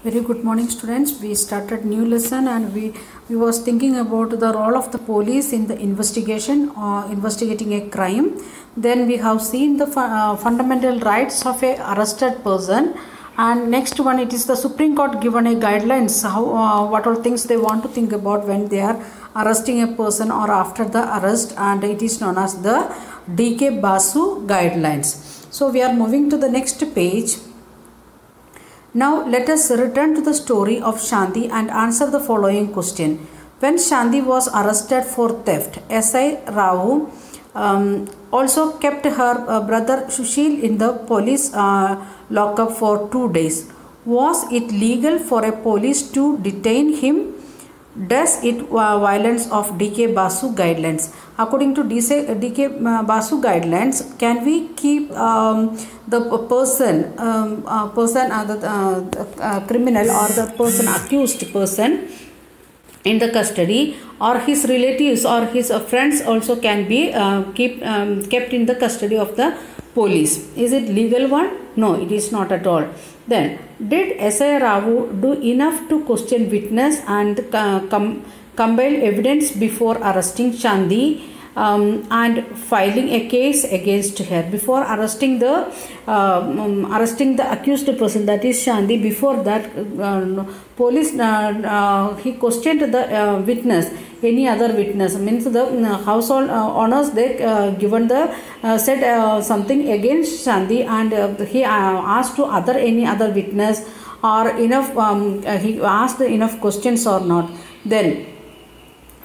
Very good morning, students. We started new lesson and we was thinking about the role of the police in the investigation or investigating a crime. Then we have seen the fundamental rights of a arrested person, and next one, it is the Supreme Court given a guidelines how what all things they want to think about when they are arresting a person or after the arrest, and it is known as the D.K. Basu guidelines. So we are moving to the next page. Now let us return to the story of Shanti and answer the following question. When Shanti was arrested for theft, S.I. Rao also kept her brother Sushil in the police lockup for 2 days. Was it legal for a police to detain him? Does it violence of D.K. Basu guidelines? According to D.K. Basu guidelines, can we keep the person, criminal or the person accused person in the custody, or his relatives or his friends also can be kept in the custody of the police? Is it legal one? No, it is not at all. Then, did S.I. Rao do enough to question witness and compile evidence before arresting Shanti and filing a case against her? Before arresting the accused person, that is Shanti, before that police he questioned the witness, any other witness, means the household owners, they given the said something against Shanti, and he asked to any other witness or enough he asked enough questions or not. Then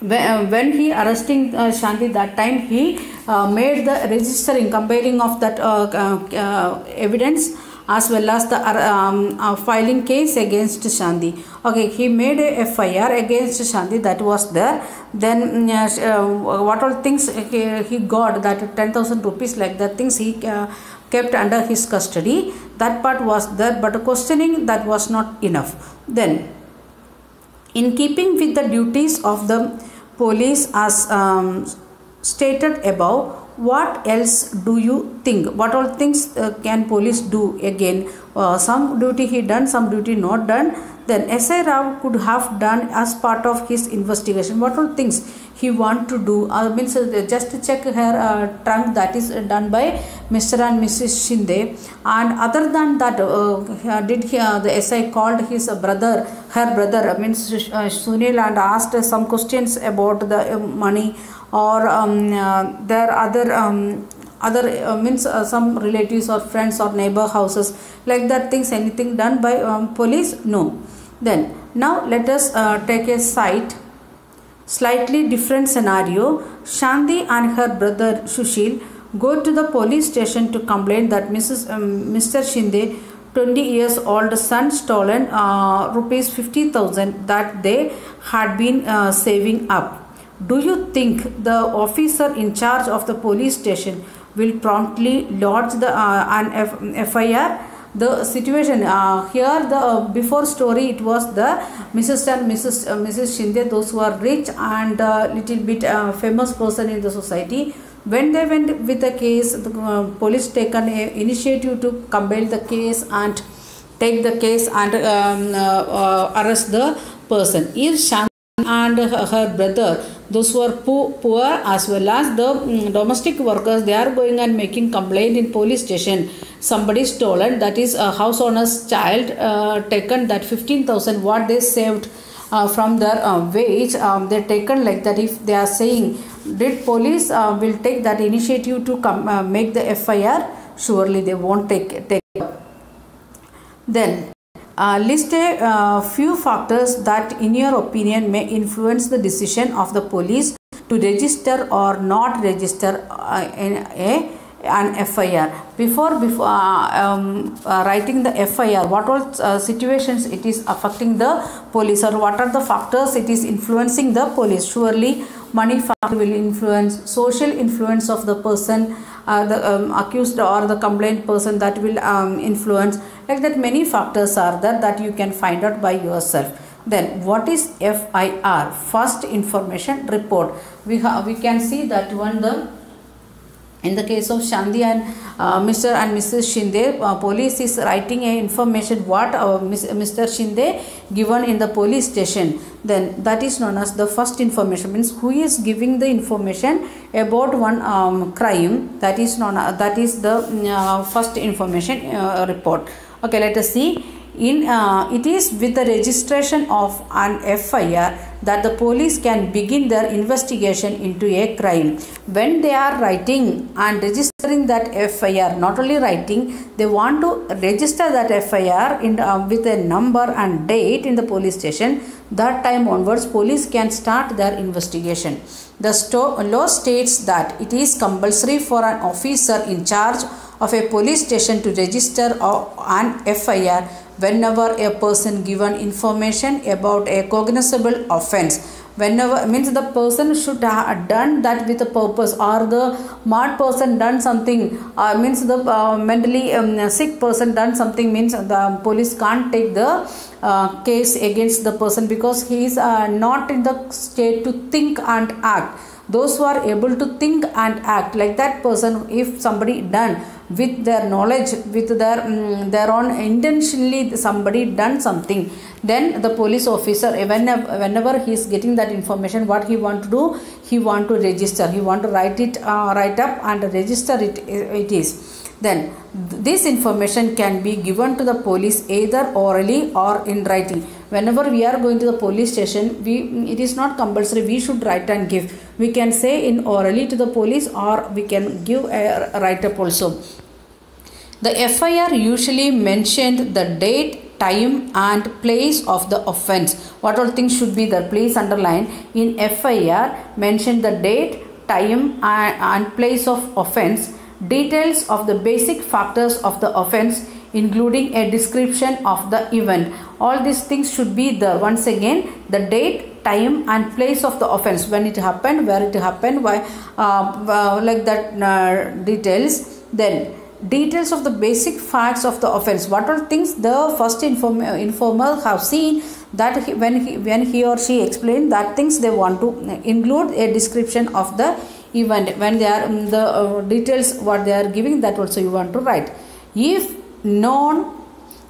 when he arresting Shanti, that time he made the registering, compiling of that evidence, as well as the filing case against Shanti. Okay, he made a FIR against Shanti, that was there. Then what all things he got, that 10,000 rupees, like that things he kept under his custody, that part was there, but questioning, that was not enough. Then, in keeping with the duties of the police as stated above, what else do you think? What all things can police do again? Some duty he done, some duty not done. Then S.I. Rao could have done as part of his investigation. What all things he want to do? Means just check her trunk, that is done by Mr. and Mrs. Shinde. And other than that, did the S.I. called his brother, her brother, means Sunil, and asked some questions about the money, or there other means some relatives or friends or neighbor houses, like that things, anything done by police? No. Then now let us take a slightly different scenario. Shanti and her brother Sushil go to the police station to complain that Mr. Shinde 20 years old son stolen rupees 50,000 that they had been saving up. Do you think the officer in charge of the police station will promptly lodge the an FIR? The situation here, the before story, it was the Mrs. and Mrs. Shinde, those who are rich and little bit famous person in the society. When they went with the case, the police taken a initiative to compile the case and take the case and arrest the person. If Shanti and her brother, those who are poor as well as the domestic workers, they are going and making complaint in police station. Somebody stolen, that is a house owner's child, taken that 15,000 what they saved from their wage, they taken like that. If they are saying, did police will take that initiative to make the FIR? Surely they won't take it. Then list a few factors that in your opinion may influence the decision of the police to register or not register an FIR. Before writing the FIR, what all situations it is affecting the police, or what are the factors it is influencing the police? Surely money factor will influence, social influence of the person, the accused or the complaint person, that will influence. Like that, many factors are there that you can find out by yourself. Then what is FIR? First Information Report. We can see that one, the In the case of Shanti and Mr. and Mrs. Shinde, police is writing a information what Mr. Shinde given in the police station. Then that is known as the first information. Means who is giving the information about one crime. That is the first information report. Okay, let us see. It is with the registration of an FIR that the police can begin their investigation into a crime. When they are writing and registering that FIR, not only writing, they want to register that FIR with a number and date in the police station. That time onwards, police can start their investigation. The law states that it is compulsory for an officer in charge of a police station to register an FIR whenever a person given information about a cognizable offense. Whenever means the person should have done that with a purpose, or the mad person done something, means the mentally sick person done something, means the police can't take the case against the person because he is not in the state to think and act. Those who are able to think and act, like that person, if somebody done with their knowledge, with their own intentionally somebody done something, then the police officer, whenever he is getting that information, what he want to do, he want to register, he want to write up and register it is. Then this information can be given to the police either orally or in writing. Whenever we are going to the police station, it is not compulsory we should write and give. We can say in orally to the police, or we can give a write up also. The FIR usually mentioned the date, time and place of the offense. What all things should be there? Please underline. In FIR, mention the date, time and place of offense, details of the basic factors of the offense, including a description of the event. All these things should be there. Once again, the date, time and place of the offense, when it happened, where it happened, why, like that details. Then details of the basic facts of the offense. What are things the first informer have seen, that when he or she explained that things, they want to include a description of the event. When they are the details what they are giving, that also you want to write. If known,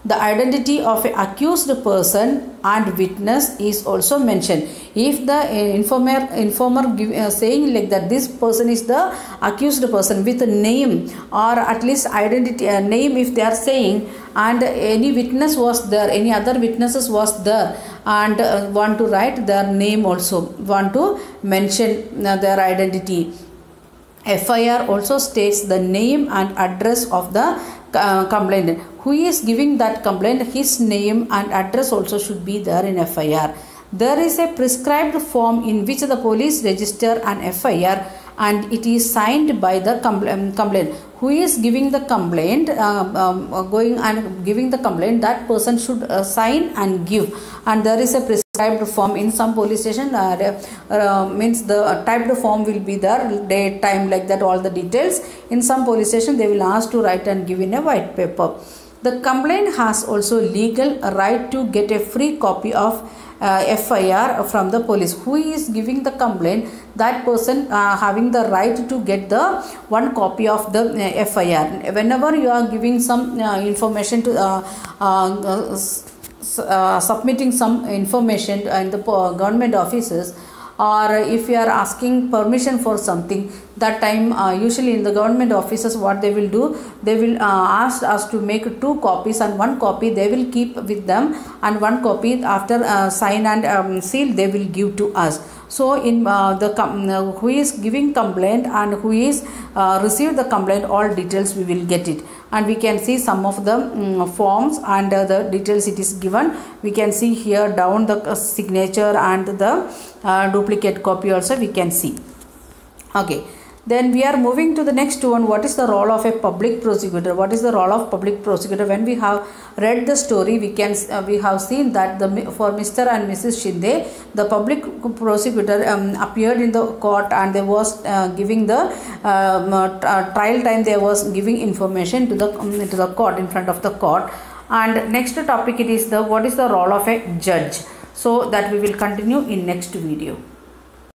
the identity of an accused person and witness is also mentioned. If the informer saying like that this person is the accused person with a name, or at least identity name if they are saying, and any witness was there, any other witnesses was there, and want to write their name also, want to mention their identity. FIR also states the name and address of the complainant. Who is giving that complaint, his name and address also should be there in FIR. There is a prescribed form in which the police register an FIR, and it is signed by the complainant. Who is giving the complaint, going and giving the complaint, that person should sign and give. And there is a prescribed form in some police station, means the typed form will be there, date, time, like that, all the details. In some police station they will ask to write and give in a white paper. The complainant has also legal right to get a free copy of FIR from the police. Who is giving the complaint, that person having the right to get the one copy of the FIR. Whenever you are giving some information to submitting some information in the government offices, or if you are asking permission for something, that time usually in the government offices what they will do, they will ask us to make 2 copies, and 1 copy they will keep with them, and 1 copy after sign and seal they will give to us. So in who is giving complaint and who is received the complaint, all details we will get it, and we can see some of the forms and the details it is given. We can see here down the signature and the duplicate copy also we can see. Okay. Then we are moving to the next one. What is the role of a public prosecutor? What is the role of public prosecutor? When we have read the story, we have seen that for Mr. and Mrs. Shinde, the public prosecutor appeared in the court, and they was giving the trial time. They was giving information to the court, in front of the court. And next topic it is what is the role of a judge. So that we will continue in next video.